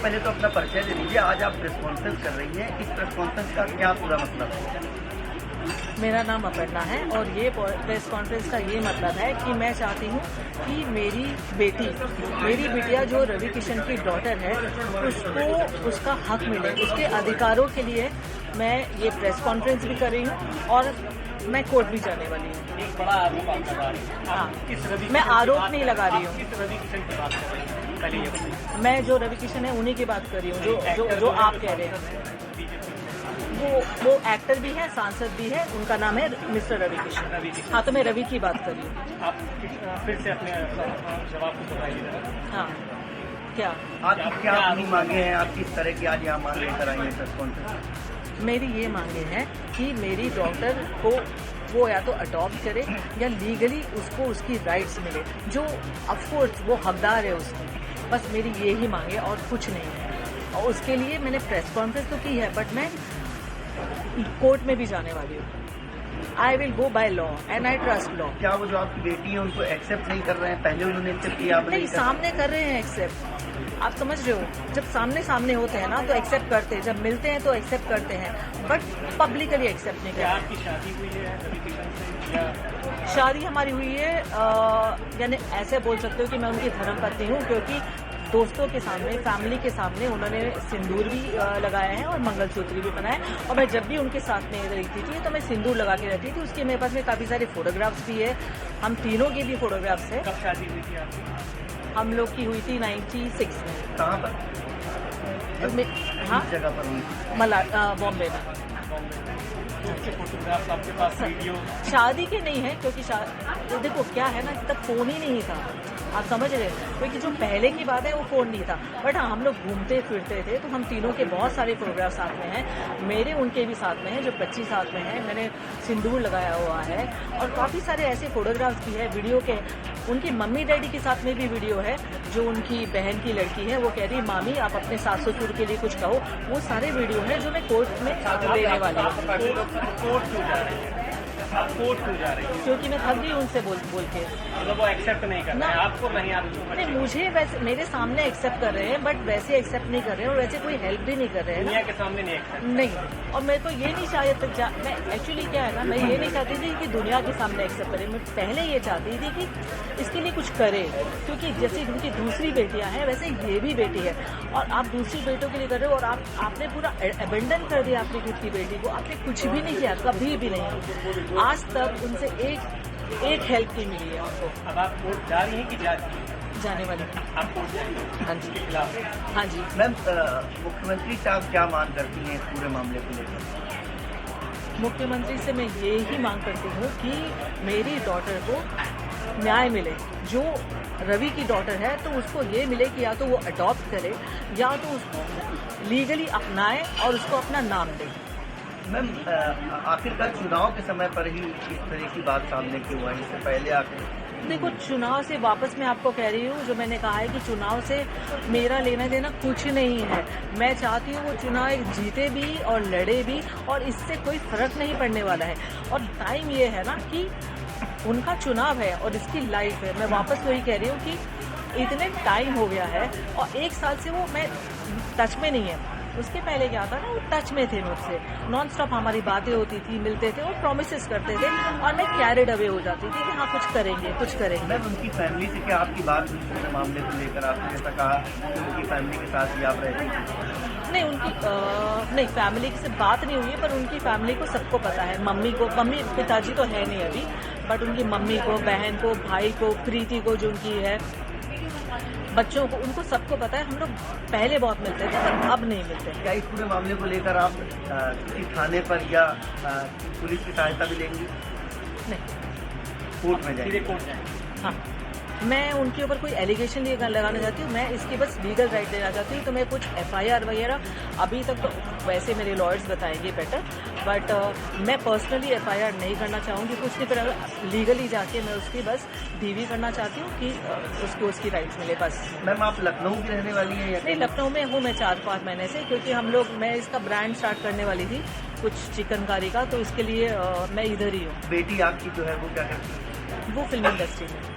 पहले तो अपना परिचय दे दीजिए। आज आप प्रेस कॉन्फ्रेंस कर रही हैं, इस प्रेस कॉन्फ्रेंस का क्या पूरा मतलब है? मेरा नाम अपर्णा है और ये प्रेस कॉन्फ्रेंस का ये मतलब है कि मैं चाहती हूँ कि मेरी बिटिया जो रवि किशन की डॉटर है उसको उसका हक मिले, उसके अधिकारों के लिए मैं ये प्रेस कॉन्फ्रेंस भी कर रही हूँ और मैं कोर्ट भी जाने वाली हूँ। एक बड़ा आरोप आप लगा रही हैं। हाँ, मैं आरोप नहीं लगा रही हूँ। किस रवि किशन की बात कर रही हैं? पहले ये बताइए। मैं जो रवि किशन है उन्हीं की बात कर रही हूँ जो आप कह रहे हैं। वो एक्टर भी है, सांसद भी है, उनका नाम है मिस्टर रवि किशन। हाँ, तो मैं रवि की बात कर रही हूँ। आप फिर से अपने जवाब को बताइए। हाँ, क्या आपकी क्या अपनी मांगे हैं? आप किस तरह की आज यहाँ मांग लेकर आई हैं प्रेस कॉन्फ्रेंस? मेरी ये मांगे हैं कि मेरी डॉटर को वो या तो अडॉप्ट करे या लीगली उसको उसकी राइट्स मिले, जो ऑफकोर्स वो हकदार है उसकी। बस मेरी ये ही मांगे और कुछ नहीं है। और उसके लिए मैंने प्रेस कॉन्फ्रेंस तो की है, बट मैं कोर्ट में भी जाने वाली हूँ। I will go by law and I trust law. क्या वो जो आपकी बेटी है उनको एक्सेप्ट नहीं कर रहे हैं? पहले उन्होंने एक्सेप्ट किया, आप नहीं, सामने कर रहे हैं एक्सेप्ट। आप समझ रहे हो, जब सामने होते हैं ना तो एक्सेप्ट करते हैं, जब मिलते हैं तो एक्सेप्ट करते हैं, बट पब्लिकली एक्सेप्ट नहीं करते। आपकी शादी हुई है रवि किशन से या? शादी हमारी हुई है, यानी ऐसे बोल सकते हो कि मैं उनकी धर्मपत्नी हूँ, क्योंकि दोस्तों के सामने, फैमिली के सामने उन्होंने सिंदूर भी लगाया है और मंगलसूत्र भी बनाया है। और मैं जब भी उनके साथ में रहती थी तो मैं सिंदूर लगा के रहती थी। उसके मेरे पास में काफ़ी सारे फोटोग्राफ्स भी है, हम तीनों के भी फोटोग्राफ्स है। कब शादी हुई थी आपकी? हम लोग की हुई थी 96 में। कहाँ पर? हाँ, किस जगह पर हुई? बॉम्बे में। फोटोग्राफ्स आपके पास, वीडियो? शादी के नहीं है, क्योंकि तो देखो क्या है ना, तब फोन ही नहीं था, आप समझ रहे हैं, क्योंकि जो पहले की बात है वो फोन नहीं था। बट हाँ, हम लोग घूमते फिरते थे, तो हम तीनों के बहुत सारे फोटोग्राफ साथ में हैं। मेरे उनके भी साथ में हैं, जो बच्ची साथ में है, मैंने सिंदूर लगाया हुआ है। और काफ़ी सारे ऐसे फोटोग्राफ्स भी है वीडियो के। उनकी मम्मी डैडी के साथ में भी वीडियो है, जो उनकी बहन की लड़की है, वो कह रही मामी आप अपने सास ससुर के लिए कुछ कहो। वो सारे वीडियो हैं जो मैं कोर्ट में देने वाली हूँ। कोर्ट क्यों जा रही है? आप कोर्ट क्यों जा रही है? क्योंकि मैं थक गई उनसे बोल के। मतलब वो एक्सेप्ट नहीं कर रहे हैं आपको? नहीं, आप नहीं, मुझे वैसे मेरे सामने एक्सेप्ट कर रहे हैं, बट वैसे एक्सेप्ट नहीं कर रहे हैं और वैसे कोई हेल्प भी नहीं कर रहे हैं। दुनिया के सामने नहीं एक्सेप्ट नहीं, और मैं तो ये नहीं चाहती, मैं एक्चुअली क्या है ना, मैं ये नहीं चाहती थी कि दुनिया के सामने एक्सेप्ट करे। मैं पहले ये चाहती थी कि इसके लिए कुछ करे, क्योंकि जैसे उनकी दूसरी बेटियां हैं वैसे ये भी बेटी है, और आप दूसरी बेटों के लिए कर रहे हो, और आपने पूरा अबेंडन कर दिया अपनी खुद की बेटी को। आपने कुछ भी नहीं किया, कभी भी नहीं। आज तक उनसे एक हेल्प नहीं मिली है आपको। अब आप कोर्ट जा रही हैं कि जा रही हैं? जाने वाली। आप कोर्ट जाएंगे? हाँ जी, के खिलाफ? हाँ जी। मैम, मुख्यमंत्री साहब क्या मांग करती हैं इस पूरे मामले को लेकर? मुख्यमंत्री से मैं ये ही मांग करती हूँ कि मेरी डॉटर को न्याय मिले। जो रवि की डॉटर है तो उसको ये मिले कि या तो वो अडॉप्ट करे या तो उसको लीगली अपनाए और उसको अपना नाम दे। मैम, आखिरकार चुनाव के समय पर ही इस तरह की बात सामने क्यों आई? इससे पहले आखिर देखो, चुनाव से वापस मैं आपको कह रही हूँ, जो मैंने कहा है कि चुनाव से मेरा लेना देना कुछ नहीं है। मैं चाहती हूँ वो चुनाव एक जीते भी और लड़े भी, और इससे कोई फर्क नहीं पड़ने वाला है। और टाइम ये है ना कि उनका चुनाव है और इसकी लाइफ है। मैं वापस वही कह रही हूँ कि इतने टाइम हो गया है और 1 साल से वो मैं टच में नहीं है। उसके पहले क्या था ना, वो टच में थे मुझसे, नॉन स्टॉप हमारी बातें होती थी, मिलते थे और प्रॉमिसेस करते थे, और मैं कैरिड अवे हो जाती थी कि हाँ कुछ करेंगे। मैम, उनकी फैमिली से क्या आपकी बात हुई पूरे मामले को लेकर? आपने जैसा कहा कि उनकी फैमिली के साथ ही आप रहती थी। नहीं, नहीं, फैमिली से बात नहीं हुई है, पर उनकी फैमिली को सबको पता है। मम्मी पिताजी तो है नहीं अभी, बट उनकी मम्मी को, बहन को, भाई को, प्रीति को जो उनकी है, बच्चों को, उनको सबको पता है। हम लोग पहले बहुत मिलते थे पर अब नहीं मिलते। क्या इस पूरे मामले को लेकर आप किसी थाने पर या पुलिस की सहायता भी लेंगी? नहीं, कोर्ट में जाएंगे? कोर्ट जाएंगे? हाँ, मैं उनके ऊपर कोई एलिगेशन लगाना चाहती हूँ, मैं इसकी बस लीगल राइट देना चाहती हूँ। तो मैं कुछ FIR वगैरह अभी तक तो वैसे मेरे लॉयर्स बताएंगे बेटर, बट मैं पर्सनली FIR नहीं करना चाहूँगी कुछ की तरह। लीगली जाके मैं उसकी बस DV करना चाहती हूँ कि उसको उसकी राइट्स मिले, बस। मैम, आप लखनऊ की रहने वाली हैं या? नहीं, लखनऊ में हूँ मैं 4-5 महीने से, क्योंकि मैं इसका ब्रांड स्टार्ट करने वाली थी कुछ चिकनकारी का, तो इसके लिए मैं इधर ही हूँ। बेटी आपकी जो है वो क्या करती है? वो फिल्म इंडस्ट्री में।